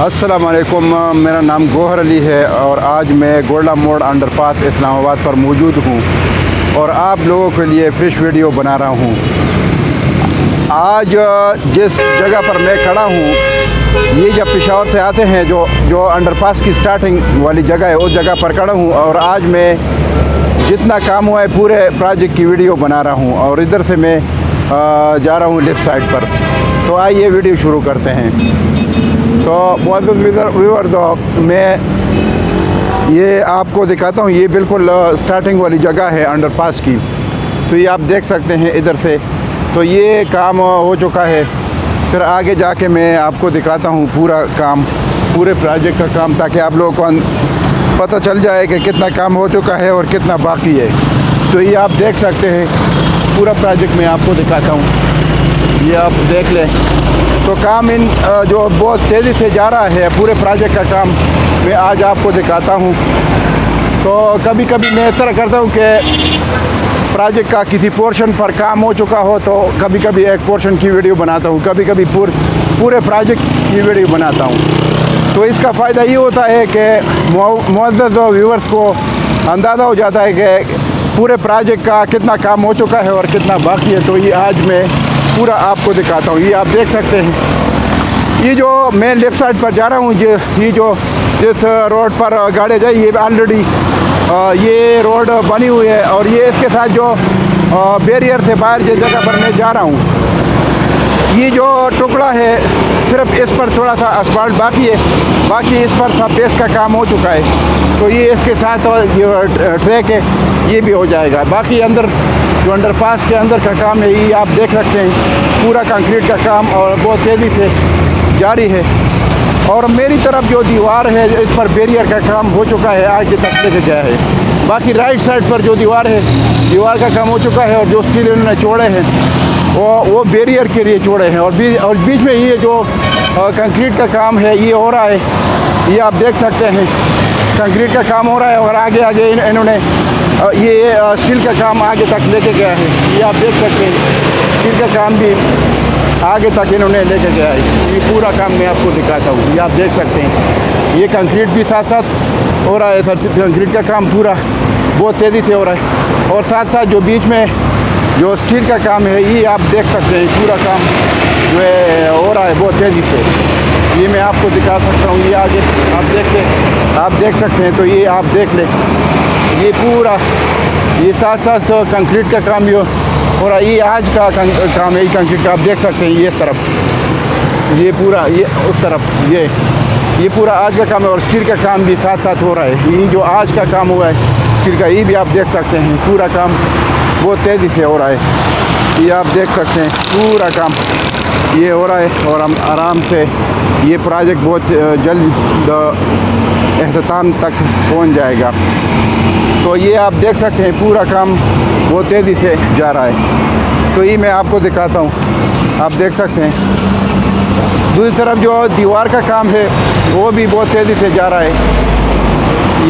अस्सलाम वालेकुम, मेरा नाम गौहर अली है और आज मैं गोल्डा मोड़ अंडरपास इस्लामाबाद पर मौजूद हूँ और आप लोगों के लिए फ्रेश वीडियो बना रहा हूँ। आज जिस जगह पर मैं खड़ा हूँ, ये जब पेशावर से आते हैं जो अंडरपास की स्टार्टिंग वाली जगह है, उस जगह पर खड़ा हूँ और आज मैं जितना काम हुआ है पूरे प्रोजेक्ट की वीडियो बना रहा हूँ और इधर से मैं जा रहा हूँ लेफ़्ट साइड पर। तो आइए वीडियो शुरू करते हैं। तो मुअज़्ज़ज़ व्यूअर्स, मैं ये आपको दिखाता हूँ, ये बिल्कुल स्टार्टिंग वाली जगह है अंडरपास की। तो ये आप देख सकते हैं इधर से, तो ये काम हो चुका है। फिर आगे जाके मैं आपको दिखाता हूँ पूरा काम, पूरे प्रोजेक्ट का काम, ताकि आप लोगों को पता चल जाए कि कितना काम हो चुका है और कितना बाकी है। तो ये आप देख सकते हैं पूरा प्रोजेक्ट मैं आपको दिखाता हूँ, ये आप देख लें। तो काम इन जो बहुत तेज़ी से जा रहा है, पूरे प्रोजेक्ट का काम मैं आज आपको दिखाता हूँ। तो कभी कभी मैं इस तरह करता हूँ कि प्रोजेक्ट का किसी पोर्शन पर काम हो चुका हो तो कभी कभी एक पोर्शन की वीडियो बनाता हूँ, कभी कभी पूरे प्रोजेक्ट की वीडियो बनाता हूँ। तो इसका फ़ायदा ये होता है कि मुअज़्ज़ज़ व्यूअर्स को अंदाज़ा हो जाता है कि पूरे प्रोजेक्ट का कितना काम हो चुका है और कितना बाकी है। तो ये आज मैं पूरा आपको दिखाता हूँ। ये आप देख सकते हैं, ये जो मैं लेफ़्ट साइड पर जा रहा हूँ, ये जो जिस रोड पर गाड़ी जाए, ये ऑलरेडी ये रोड बनी हुई है और ये इसके साथ जो बैरियर से बाहर जिस जगह पर मैं जा रहा हूँ, ये जो टुकड़ा है सिर्फ इस पर थोड़ा सा असफाल्ट बाकी है, बाकी इस पर सब बेस का काम हो चुका है। तो ये इसके साथ ये ट्रैक है, ये भी हो जाएगा। बाकी अंदर जो अंडरपास के अंदर का काम है, ये आप देख सकते हैं पूरा कंक्रीट का काम और बहुत तेज़ी से जारी है। और मेरी तरफ जो दीवार है, इस पर बैरियर का काम हो चुका है, आगे तक लेके गया है। बाकी राइट साइड पर जो दीवार है, दीवार का काम हो चुका है और जो स्टील इन्होंने जोड़े हैं वो बैरियर के लिए जोड़े हैं। और बीच में ये जो कंक्रीट का काम है ये हो रहा है, ये आप देख सकते हैं कंक्रीट का काम हो रहा है। और आगे इन्होंने ये स्टील का काम आगे तक लेके गया है, ये आप देख सकते हैं स्टील का काम भी आगे तक इन्होंने लेके गया है। ये पूरा काम मैं आपको दिखाता हूँ, ये आप देख सकते हैं ये कंक्रीट भी साथ साथ हो रहा है। सर कंक्रीट का काम पूरा बहुत तेज़ी से हो रहा है और साथ साथ जो बीच में जो स्टील का काम है, ये आप देख सकते हैं पूरा काम जो है हो रहा है बहुत तेज़ी से। ये मैं आपको दिखा सकता हूँ, ये आगे आप देख सकते हैं। तो ये आप देख लें, ये पूरा ये साथ साथ तो कंक्रीट का काम भी हो रहा है। ये आज का काम है, कंक्रीट का आप देख सकते हैं। ये इस तरफ ये पूरा, ये उस तरफ ये पूरा आज का काम है और स्टील का काम भी साथ साथ हो रहा है। ये जो आज का काम हुआ है स्टील का, ये भी आप देख सकते हैं पूरा काम बहुत तेज़ी से हो रहा है। ये आप देख सकते हैं पूरा काम ये हो रहा है और हम आराम से ये प्रोजेक्ट बहुत जल्द अख्ताम तक पहुंच जाएगा। तो ये आप देख सकते हैं पूरा काम बहुत तेज़ी से जा रहा है। तो ये मैं आपको दिखाता हूँ, आप देख सकते हैं। दूसरी तरफ जो दीवार का काम है वो भी बहुत तेज़ी से जा रहा है।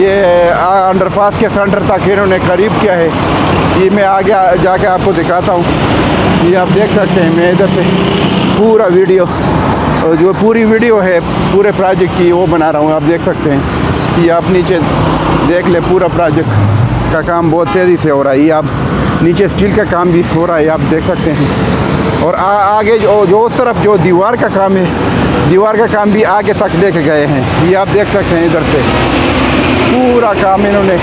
ये अंडरपास के सेंटर तक इन्होंने करीब किया है, ये मैं आगे जाके आपको दिखाता हूँ। ये आप देख सकते हैं, मैं इधर से पूरा वीडियो जो पूरी वीडियो है पूरे प्रोजेक्ट की वो बना रहा हूँ। आप देख सकते हैं, ये आप नीचे देख ले, पूरा प्रोजेक्ट का काम बहुत तेज़ी से हो रहा है। ये आप नीचे स्टील का काम भी हो रहा है, आप देख सकते हैं। और आगे जो उस तरफ जो दीवार का काम है, दीवार का काम भी आगे तक लेके गए हैं। ये आप देख सकते हैं, इधर से पूरा काम इन्होंने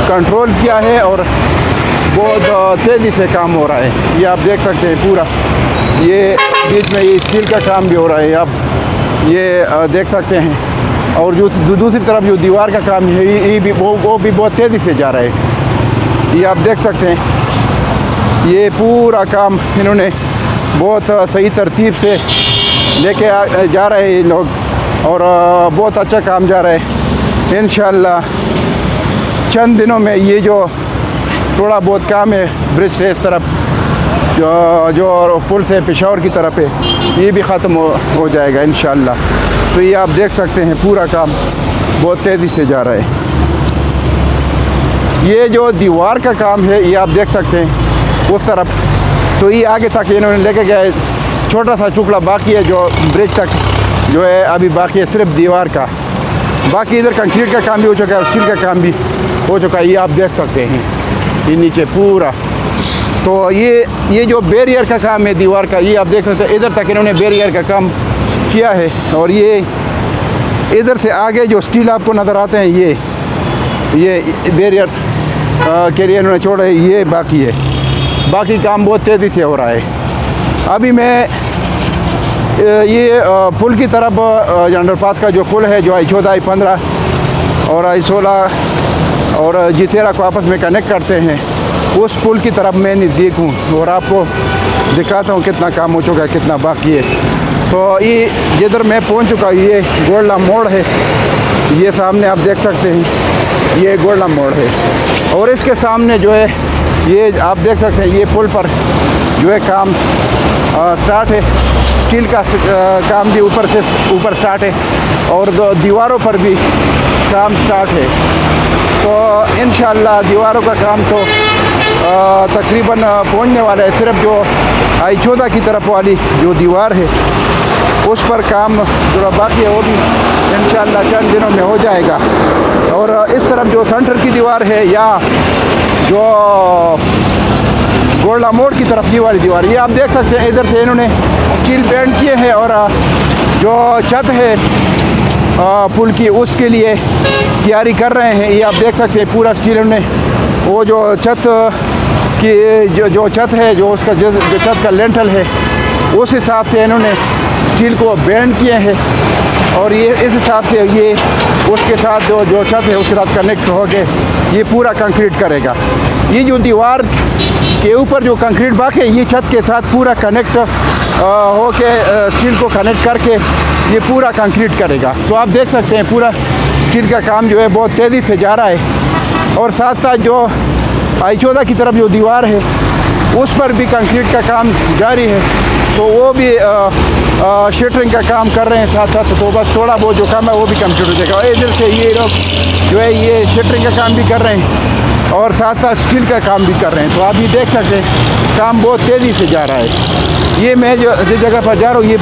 कंट्रोल किया है और बहुत तेज़ी से काम हो रहा है। ये आप देख सकते हैं पूरा, ये बीच में ये स्टील का काम भी हो रहा है, आप ये देख सकते हैं। और जो दूसरी तरफ जो दीवार का काम है, ये भी वो भी बहुत तेज़ी से जा रहा है। ये आप देख सकते हैं, ये पूरा काम इन्होंने बहुत सही तरतीब से लेके जा रहे हैं लोग और बहुत अच्छा काम जा रहा है। इंशाअल्लाह चंद दिनों में ये जो थोड़ा बहुत काम है ब्रिज से इस तरफ जो पुल से पेशावर की तरफ है, ये भी ख़त्म हो जाएगा इंशाअल्लाह। तो ये आप देख सकते हैं पूरा काम बहुत तेज़ी से जा रहा है। ये जो दीवार का काम है, ये आप देख सकते हैं उस तरफ, तो ये आगे तक इन्होंने लेके गए। छोटा सा टुकड़ा बाकी है जो ब्रिज तक जो है अभी बाकी है सिर्फ दीवार का। बाकी इधर कंक्रीट का काम भी हो चुका है, स्टील का काम भी हो चुका है। ये आप देख सकते हैं ये नीचे पूरा। तो ये जो बैरियर का काम है दीवार का, ये आप देख सकते हैं इधर तक इन्होंने बैरियर का काम किया है। और ये इधर से आगे जो स्टील आपको नज़र आते हैं ये बैरियर के लिए इन्होंने छोड़ा है, ये बाकी है। बाकी काम बहुत तेज़ी से हो रहा है। अभी मैं ये पुल की तरफ अंडरपास का जो पुल है जो I14 I15 और I16 और G13 को आपस में कनेक्ट करते हैं, उस पुल की तरफ मैं नज़दीक हूँ और आपको दिखाता हूँ कितना काम हो चुका है, कितना बाकी है। तो ये जिधर मैं पहुँच चुका हूँ ये गोल्डा मोड़ है, ये सामने आप देख सकते हैं ये गोल्डा मोड़ है। और इसके सामने जो है ये आप देख सकते हैं ये पुल पर जो है काम स्टार्ट है। स्टील का काम भी ऊपर स्टार्ट है और दीवारों पर भी काम स्टार्ट है। तो इंशाअल्लाह दीवारों का काम तो तकरीबन पहुंचने वाला है। सिर्फ जो I14 की तरफ वाली जो दीवार है उस पर काम थोड़ा बाकी है, वो भी इंशाअल्लाह चंद दिनों में हो जाएगा। और इस तरफ जो सेंटर की दीवार है या जो गोल्डा मोड़ की तरफ ये वाली दीवार, ये आप देख सकते हैं इधर से इन्होंने स्टील पेंट किए हैं। और जो छत है पुल की उसके लिए तैयारी कर रहे हैं। ये आप देख सकते हैं पूरा स्टील इन्होंने वो जो छत की जो छत है जो उसका जो छत का लेंटल है उस हिसाब से इन्होंने स्टील को बेंड किए हैं। और ये इस हिसाब से ये उसके साथ जो छत है उसके साथ कनेक्ट होके ये पूरा कंक्रीट करेगा। ये जो दीवार के ऊपर जो कंक्रीट बाकी है ये छत के साथ पूरा कनेक्ट होके स्टील को कनेक्ट करके ये पूरा कंक्रीट करेगा। तो आप देख सकते हैं पूरा स्टील का काम जो है बहुत तेज़ी से जा रहा है। और साथ साथ जो I14 की तरफ जो दीवार है उस पर भी कंक्रीट का काम जारी है। तो वो भी शटरिंग का काम कर रहे हैं साथ साथ। तो बस थोड़ा बहुत जो काम है वो भी कंप्लीट हो जाएगा। इधर से ये लोग जो है ये शटरिंग का काम भी कर रहे हैं और साथ साथ स्टील का काम भी कर रहे हैं। तो आप ये देख सकते हैं काम बहुत तेज़ी से जा रहा है। ये मैं जिस जगह पर जा रहा हूँ ये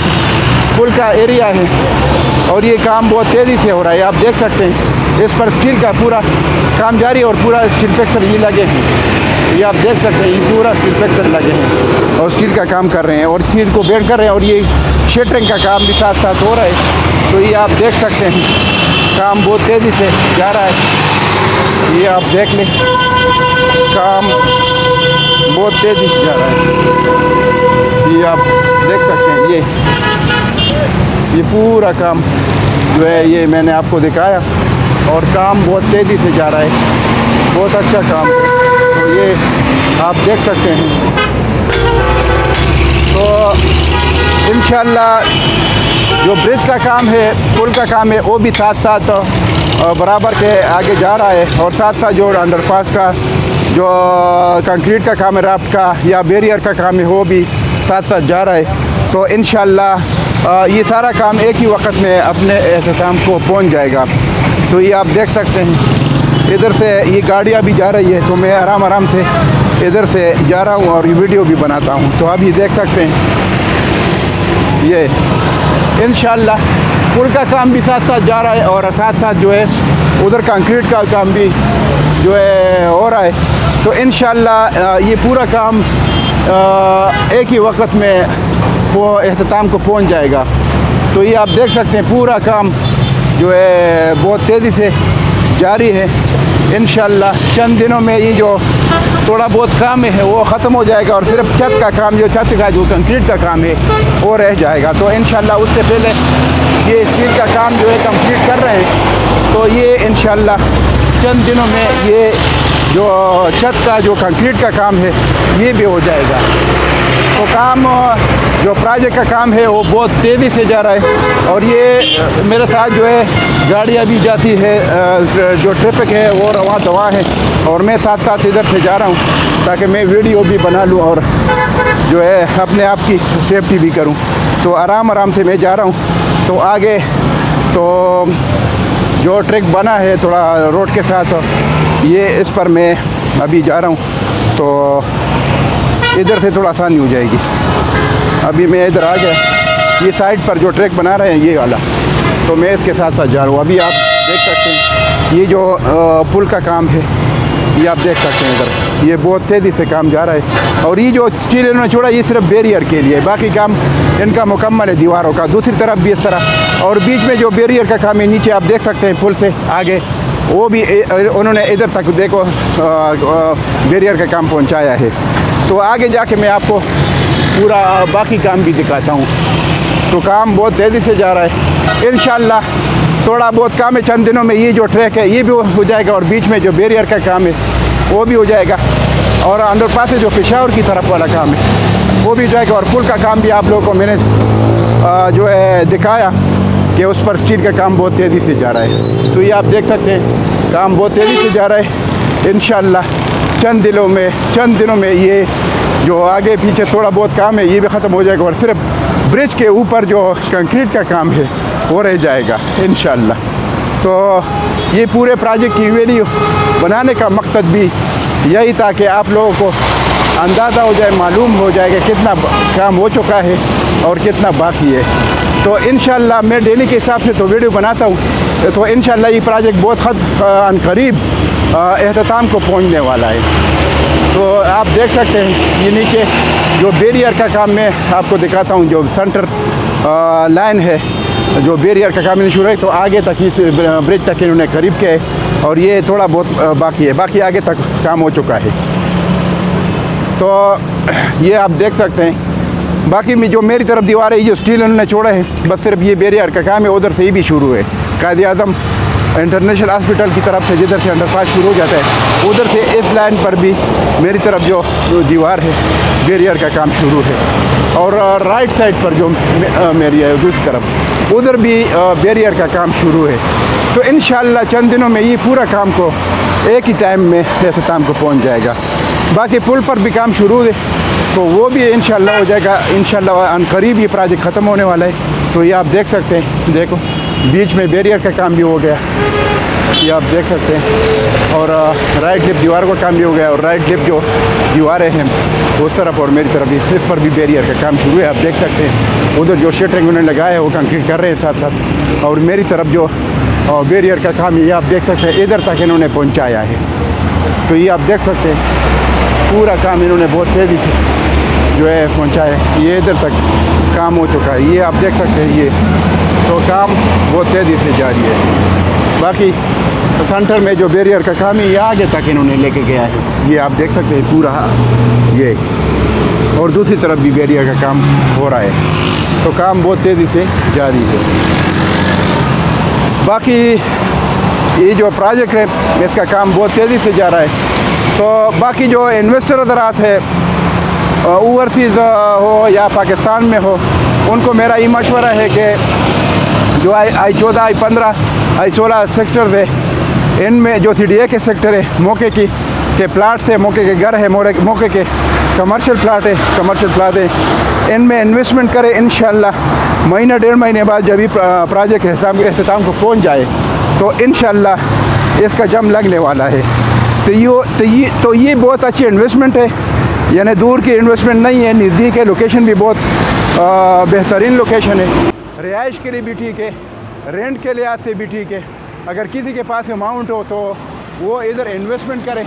पुल का एरिया है और ये काम बहुत तेज़ी से हो रहा है। आप देख सकते हैं इस पर स्टील का पूरा काम जारी है और पूरा स्टील फिक्सर ये लगे हैं। ये आप देख सकते हैं ये पूरा स्टील फिक्सर लगे हैं और स्टील का काम कर रहे हैं और स्टील को बेंड कर रहे हैं और ये शटरिंग का काम भी साथ साथ हो रहा है। तो ये आप देख सकते हैं काम बहुत तेज़ी से जा रहा है। ये आप देख लें काम बहुत तेज़ी से जा रहा है। ये आप देख सकते हैं ये पूरा काम जो है ये मैंने आपको दिखाया और काम बहुत तेज़ी से जा रहा है, बहुत अच्छा काम है। तो ये आप देख सकते हैं। तो इंशाअल्लाह जो ब्रिज का काम है पुल का काम है वो भी साथ साथ बराबर के आगे जा रहा है। और साथ साथ जो अंडरपास का जो कंक्रीट का काम है राफ्ट का या बैरियर का काम है वो भी साथ साथ जा रहा है। तो इंशाअल्लाह ये सारा काम एक ही वक्त में अपने अख्ताम को पहुंच जाएगा। तो ये आप देख सकते हैं इधर से ये गाड़ियाँ भी जा रही है। तो मैं आराम से इधर से जा रहा हूँ और ये वीडियो भी बनाता हूँ। तो आप ये देख सकते हैं ये इंशाअल्लाह पुल का काम भी साथ साथ जा रहा है और साथ साथ जो है उधर कंक्रीट का काम भी जो है हो रहा है। तो इंशाअल्लाह ये पूरा काम एक ही वक्त में वो अख्ताम को पहुंच जाएगा। तो ये आप देख सकते हैं पूरा काम जो है बहुत तेज़ी से जारी है। इंशाअल्लाह चंद दिनों में ये जो थोड़ा बहुत काम है वो ख़त्म हो जाएगा और सिर्फ छत का काम जो छत का जो कंक्रीट का काम है वो रह जाएगा। तो इंशाअल्लाह उससे पहले ये स्टील का काम जो है कंप्लीट कर रहे हैं। तो ये इंशाअल्लाह चंद दिनों में ये जो छत का जो कंक्रीट का काम है ये भी हो जाएगा। तो काम जो प्रोजेक्ट का काम है वो बहुत तेज़ी से जा रहा है। और ये मेरे साथ जो है गाड़ियाँ भी जाती है, जो ट्रैफिक है वो रवां दवा है और मैं साथ साथ इधर से जा रहा हूँ ताकि मैं वीडियो भी बना लूँ और जो है अपने आप की सेफ्टी भी करूँ। तो आराम से मैं जा रहा हूँ। तो आगे तो जो ट्रैक बना है थोड़ा रोड के साथ ये इस पर मैं अभी जा रहा हूँ। तो इधर से थोड़ा आसानी हो जाएगी। अभी मैं इधर आ गया ये साइड पर जो ट्रैक बना रहे हैं ये वाला, तो मैं इसके साथ साथ जा रहा हूँ। अभी आप देख सकते हैं ये जो पुल का काम है, ये आप देख सकते हैं इधर, ये बहुत तेज़ी से काम जा रहा है। और ये जो स्टील इन्होंने छोड़ा ये सिर्फ बैरियर के लिए, बाकी काम इनका मुकम्मल है दीवारों का। दूसरी तरफ भी इस तरह, और बीच में जो बैरियर का काम है नीचे आप देख सकते हैं पुल से आगे, वो भी उन्होंने इधर तक देखो बैरियर का काम पहुंचाया है। तो आगे जाके मैं आपको पूरा बाकी काम भी दिखाता हूँ। तो काम बहुत तेज़ी से जा रहा है। इंशाल्लाह थोड़ा बहुत काम है, चंद दिनों में ये जो ट्रैक है ये भी हो जाएगा, और बीच में जो बैरियर का काम है वो भी हो जाएगा, और अंडरपास से जो पेशावर की तरफ वाला काम है वो भी हो जाएगा। और पुल का काम भी आप लोगों को मैंने जो है दिखाया कि उस पर स्टील का काम बहुत तेज़ी से जा रहा है। तो ये आप देख सकते हैं काम बहुत तेज़ी से जा रहा है। इंशाल्लाह चंद दिनों में ये जो आगे पीछे थोड़ा बहुत काम है ये भी ख़त्म हो जाएगा, और सिर्फ ब्रिज के ऊपर जो कंक्रीट का काम है वो रह जाएगा इंशाल्लाह। तो ये पूरे प्रोजेक्ट की वीडियो बनाने का मकसद भी यही था कि आप लोगों को अंदाज़ा हो जाए, मालूम हो जाए कि कितना काम हो चुका है और कितना बाकी है। तो इंशाल्लाह मैं डेली के हिसाब से तो वीडियो बनाता हूँ, तो इंशाल्लाह ये प्रोजेक्ट बहुत करीब एहतमाम को पहुँचने वाला है। तो आप देख सकते हैं ये नीचे जो बैरियर का काम मैं आपको दिखाता हूँ, जो सेंटर लाइन है, जो बैरियर का काम शुरू है, तो आगे तक इस ब्रिज तक इन्होंने करीब के, और ये थोड़ा बहुत बाकी है, बाकी आगे तक काम हो चुका है। तो ये आप देख सकते हैं। बाकी में जो मेरी तरफ दीवार है, ये जो स्टील उन्होंने छोड़ा है, बस सिर्फ ये बैरियर का काम है, उधर से ही भी शुरू है। कायद-ए-आज़म इंटरनेशनल हॉस्पिटल की तरफ से जिधर से अंडरपास शुरू हो जाता है, उधर से इस लाइन पर भी मेरी तरफ जो दीवार है बैरियर का काम शुरू है। और राइट साइड पर जो मेरी है दूसरी तरफ, उधर भी बैरियर का काम शुरू है। तो इंशाल्लाह चंद दिनों में ये पूरा काम को एक ही टाइम में एहतमाम को पहुंच जाएगा। बाकी पुल पर भी काम शुरू है, तो वो भी इंशाल्लाह हो जाएगा। इंशाल्लाह अनकरीब ये प्रोजेक्ट ख़त्म होने वाला है। तो ये आप देख सकते हैं, देखो बीच में बैरियर का काम भी हो गया, ये आप देख सकते हैं। और राइट लिप दीवार का काम भी हो गया, और राइट लिप जो दीवारें हैं उस तरफ और मेरी तरफ भी, इस पर भी बैरियर का काम शुरू है। आप देख सकते हैं उधर जो शटरिंग उन्होंने लगाया है वो कंक्रीट कर रहे हैं साथ साथ, और मेरी तरफ जो बैरियर का काम ये आप देख सकते हैं इधर तक इन्होंने पहुँचाया है। तो ये आप देख सकते हैं पूरा काम इन्होंने बहुत तेज़ी से जो है पहुँचाया है, ये इधर तक काम हो चुका है। ये आप देख सकते हैं, ये तो काम बहुत तेज़ी से जारी है। बाकी सेंटर में जो बैरियर का काम है ये आगे तक इन्होंने लेके गया है, ये आप देख सकते हैं पूरा ये, और दूसरी तरफ भी बैरियर का काम हो रहा है। तो काम बहुत तेज़ी से जारी है। बाकी ये जो प्रोजेक्ट है इसका काम बहुत तेज़ी से जा रहा है। तो बाकी जो इन्वेस्टर हज़रात है, ओवरसीज़ हो या पाकिस्तान में हो, उनको मेरा ये मशवरा है कि जो I-14, I-15, I-16 सेक्टर्स है, इनमें जो CDA के सेक्टर है, मौके के प्लाट्स है, मौके के घर है, मौके के कमर्शियल प्लाट है, इनमें इन्वेस्टमेंट करें। इंशाल्लाह महीना डेढ़ महीने बाद जब ये प्रोजेक्ट एहतमाम को पहुंच जाए तो इंशाल्लाह इसका जम लगने वाला है। तो ये बहुत अच्छी इन्वेस्टमेंट है, यानी दूर की इन्वेस्टमेंट नहीं है, नज़दीक है, लोकेशन भी बहुत बेहतरीन लोकेशन है, रिहाइश के लिए भी ठीक है, रेंट के लिहाज से भी ठीक है। अगर किसी के पास अमाउंट हो तो वो इधर इन्वेस्टमेंट करे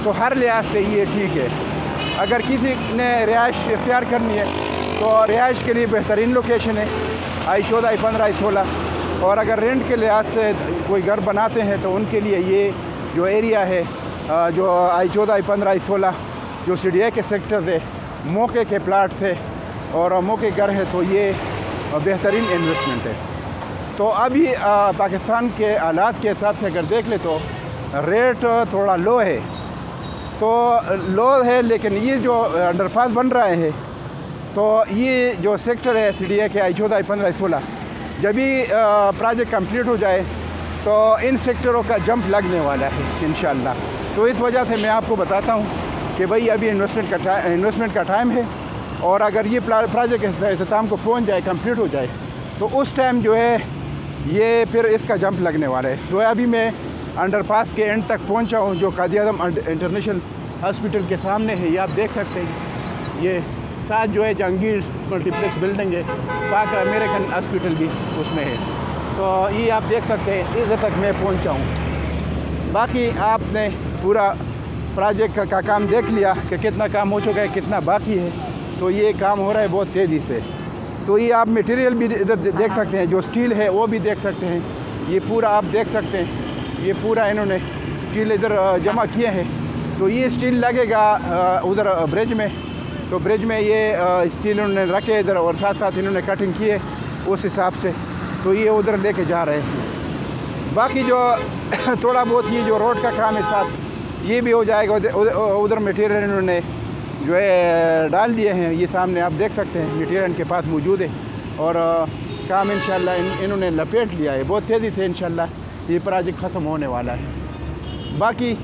तो हर लिहाज से ये ठीक है। अगर किसी ने रिहाइश इख्तियार करनी है तो रिहाइश के लिए बेहतरीन लोकेशन है I-14, I-15, I-16। और अगर रेंट के लिहाज से कोई घर बनाते हैं तो उनके लिए ये जो एरिया है, जो I-14, I-15, I-16 जो CDA के सेक्टर्स है, मौके के प्लाट्स है और मौके घर है, तो ये बेहतरीन इन्वेस्टमेंट है। तो अभी पाकिस्तान के हालात के हिसाब से अगर देख ले तो रेट थोड़ा लो है, लेकिन ये जो अंडरपास बन रहे हैं, तो ये जो सेक्टर है CDA के I-14, I-15, I-16, जब भी प्रोजेक्ट कंप्लीट हो जाए तो इन सेक्टरों का जंप लगने वाला है इंशाल्लाह। तो इस वजह से मैं आपको बताता हूँ कि भाई अभी इन्वेस्टमेंट का टाइम है, और अगर ये प्रोजेक्ट एहतमाम को पहुँच जाए, कंप्लीट हो जाए, तो उस टाइम जो है ये फिर इसका जंप लगने वाला है। तो अभी मैं अंडरपास के एंड तक पहुँचा हूँ, जो कायद-ए-आज़म इंटरनेशनल हॉस्पिटल के सामने है। ये आप देख सकते हैं, ये साथ जो है जहांगीर मल्टीप्लेक्स बिल्डिंग है, पाक अमेरिकन हॉस्पिटल भी उसमें है। तो ये आप देख सकते हैं इधर तक मैं पहुंचा हूँ। बाकी आपने पूरा प्रोजेक्ट का काम देख लिया कि कितना काम हो चुका है, कितना बाकी है। तो ये काम हो रहा है बहुत तेज़ी से। तो ये आप मटेरियल भी इधर देख सकते हैं, जो स्टील है वो भी देख सकते हैं। ये पूरा आप देख सकते हैं, ये पूरा इन्होंने स्टील इधर जमा किए हैं। तो ये स्टील लगेगा उधर ब्रिज में। तो ब्रिज में ये स्टील उन्होंने रखे इधर, और साथ साथ इन्होंने कटिंग किए उस हिसाब से। तो ये उधर लेके जा रहे हैं। बाकी जो थोड़ा बहुत ये जो रोड का काम है साथ ये भी हो जाएगा। उधर मटेरियल इन्होंने जो है डाल दिए हैं। ये सामने आप देख सकते हैं मटेरियल इनके पास मौजूद है, और काम इंशाल्लाह इन्होंने लपेट लिया है। बहुत तेज़ी से इंशाल्लाह ये प्रोजेक्ट ख़त्म होने वाला है। बाकी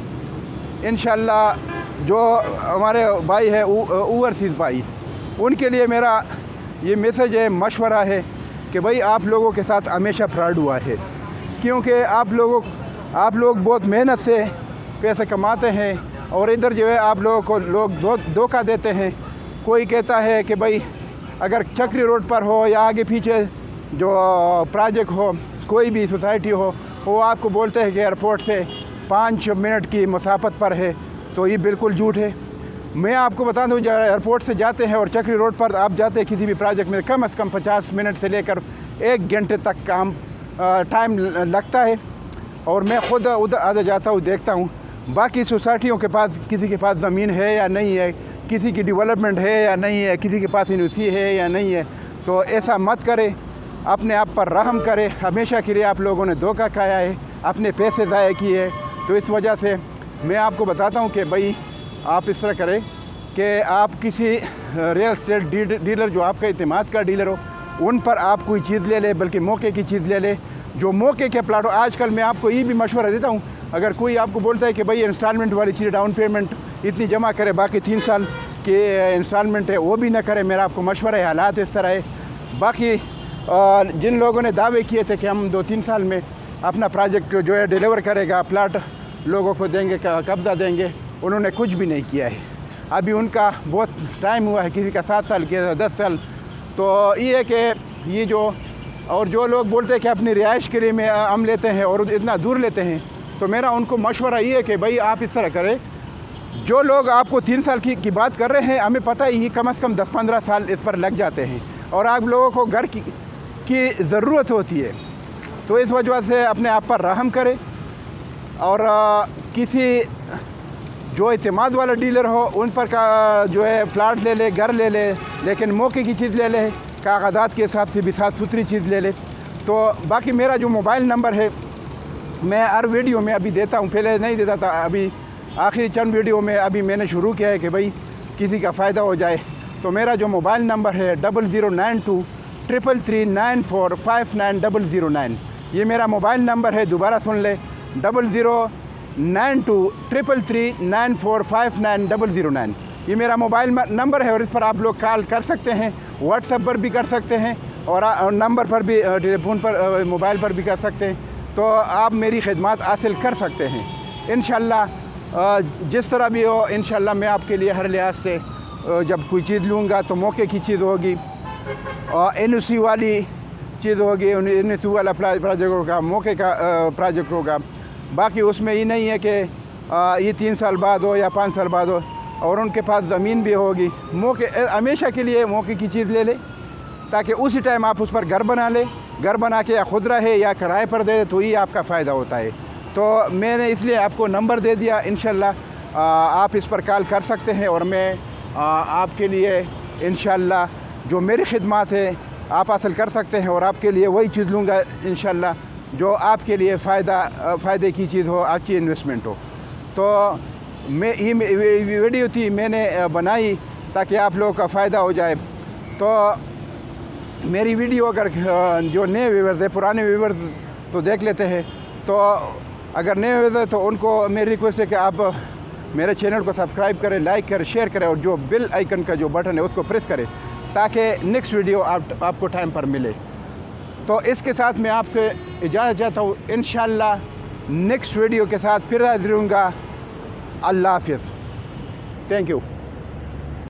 इंशाल्लाह जो हमारे भाई है ओवरसीज़ भाई, उनके लिए मेरा ये मैसेज है, मशवरा है कि भाई आप लोगों के साथ हमेशा फ्रॉड हुआ है। क्योंकि आप लोग बहुत मेहनत से पैसे कमाते हैं, और इधर जो है आप लोगों को लोग धोखा देते हैं। कोई कहता है कि भाई अगर चक्री रोड पर हो या आगे पीछे जो प्रोजेक्ट हो, कोई भी सोसाइटी हो, वो आपको बोलते हैं कि एयरपोर्ट से 5 मिनट की मसाफत पर है। तो ये बिल्कुल झूठ है। मैं आपको बता दूं, जब एयरपोर्ट से जाते हैं और चक्री रोड पर आप जाते हैं किसी भी प्रोजेक्ट में, कम से कम 50 मिनट से लेकर 1 घंटे तक टाइम लगता है। और मैं ख़ुद उधर आ जाता हूँ, देखता हूँ बाकी सोसाइटियों के पास किसी के पास ज़मीन है या नहीं है, किसी की डेवलपमेंट है या नहीं है, किसी के पास यूनिवर्सिटी है या नहीं है। तो ऐसा मत करें, अपने आप पर रहम करें। हमेशा के लिए आप लोगों ने धोखा खाया है, अपने पैसे ज़ाया किए। तो इस वजह से मैं आपको बताता हूँ कि भाई आप इस तरह करें कि आप किसी रियल एस्टेट डीलर जो आपका इत्मीनान का डीलर हो, उन पर आप कोई चीज़ ले ले, बल्कि मौके की चीज़ ले ले, जो मौके के प्लाट हो। आजकल मैं आपको ये भी मशवरा देता हूँ, अगर कोई आपको बोलता है कि भाई इंस्टॉलमेंट वाली चीज़, डाउन पेमेंट इतनी जमा करे, बाकी 3 साल के इंस्टॉलमेंट है वो भी ना करे, मेरा आपको मशवरा है। हालात इस तरह है। बाकी जिन लोगों ने दावे किए थे कि हम 2-3 साल में अपना प्रोजेक्ट जो है डिलीवर करेगा, प्लाट लोगों को देंगे, कब्ज़ा देंगे, उन्होंने कुछ भी नहीं किया है। अभी उनका बहुत टाइम हुआ है, किसी का 7 साल, किसी का 10 साल। तो ये है कि ये जो लोग बोलते हैं कि अपनी रिहाइश के लिए में हम लेते हैं और इतना दूर लेते हैं, तो मेरा उनको मशवरा ये है कि भाई आप इस तरह करें। जो लोग आपको 3 साल की बात कर रहे हैं, हमें पता है ये कम से कम 10-15 साल इस पर लग जाते हैं, और आप लोगों को घर की ज़रूरत होती है। तो इस वजह से अपने आप पर रहम करें, और किसी जो इत्मीनान वाला डीलर हो उन पर का जो है प्लाट ले ले, घर ले ले, लेकिन मौके की चीज़ ले ले, कागजात के हिसाब से भी साफ़ सुथरी चीज़ ले ले। तो बाकी मेरा जो मोबाइल नंबर है मैं हर वीडियो में अभी देता हूँ, पहले नहीं देता था, अभी आखिरी चंद वीडियो में अभी मैंने शुरू किया है कि भाई किसी का फ़ायदा हो जाए। तो मेरा जो मोबाइल नंबर है 0092 333 9459 ये मेरा मोबाइल नंबर है। दोबारा सुन ले, 0092 333 9459 ये मेरा मोबाइल नंबर है, और इस पर आप लोग कॉल कर सकते हैं, व्हाट्सएप पर भी कर सकते हैं, और नंबर पर भी, टेलीफोन पर, मोबाइल पर भी कर सकते हैं। तो आप मेरी खिदमत हासिल कर सकते हैं इंशाल्लाह। जिस तरह भी हो इंशाल्लाह मैं आपके लिए हर लिहाज से जब कोई चीज़ लूँगा तो मौके की चीज़ होगी, और NOC वाली चीज़ होगी, NOC वाला प्रोजेक्ट होगा, मौके का प्रोजेक्ट होगा। बाकी उसमें ये नहीं है कि ये 3 साल बाद हो या 5 साल बाद हो, और उनके पास ज़मीन भी होगी। मौके हमेशा के लिए मौके की चीज़ ले ले, ताकि उसी टाइम आप उस पर घर बना ले, घर बना के या खुद रहे या किराए पर दे, तो ये आपका फ़ायदा होता है। तो मैंने इसलिए आपको नंबर दे दिया। इंशाल्लाह आप इस पर कॉल कर सकते हैं, और मैं आपके लिए इंशाल्लाह जो मेरी खिदमत है आप हासिल कर सकते हैं, और आपके लिए वही चीज़ लूँगा इंशाल्लाह जो आपके लिए फ़ायदे की चीज़ हो, अच्छी इन्वेस्टमेंट हो। तो मैं ये वीडियो थी मैंने बनाई ताकि आप लोगों का फ़ायदा हो जाए। तो मेरी वीडियो अगर जो नए व्यूवर्स है, पुराने व्यूवर्स तो देख लेते हैं, तो अगर नए व्यूवर्स है तो उनको मेरी रिक्वेस्ट है कि आप मेरे चैनल को सब्सक्राइब करें, लाइक करें, शेयर करें, और जो बेल आइकन का जो बटन है उसको प्रेस करें, ताकि नेक्स्ट वीडियो आपको टाइम पर मिले। तो इसके साथ मैं आपसे इजाज़त चाहता हूँ। इंशाल्लाह नेक्स्ट वीडियो के साथ फिर हाज़िर होऊंगा। अल्लाह हाफ़िज़। Thank you.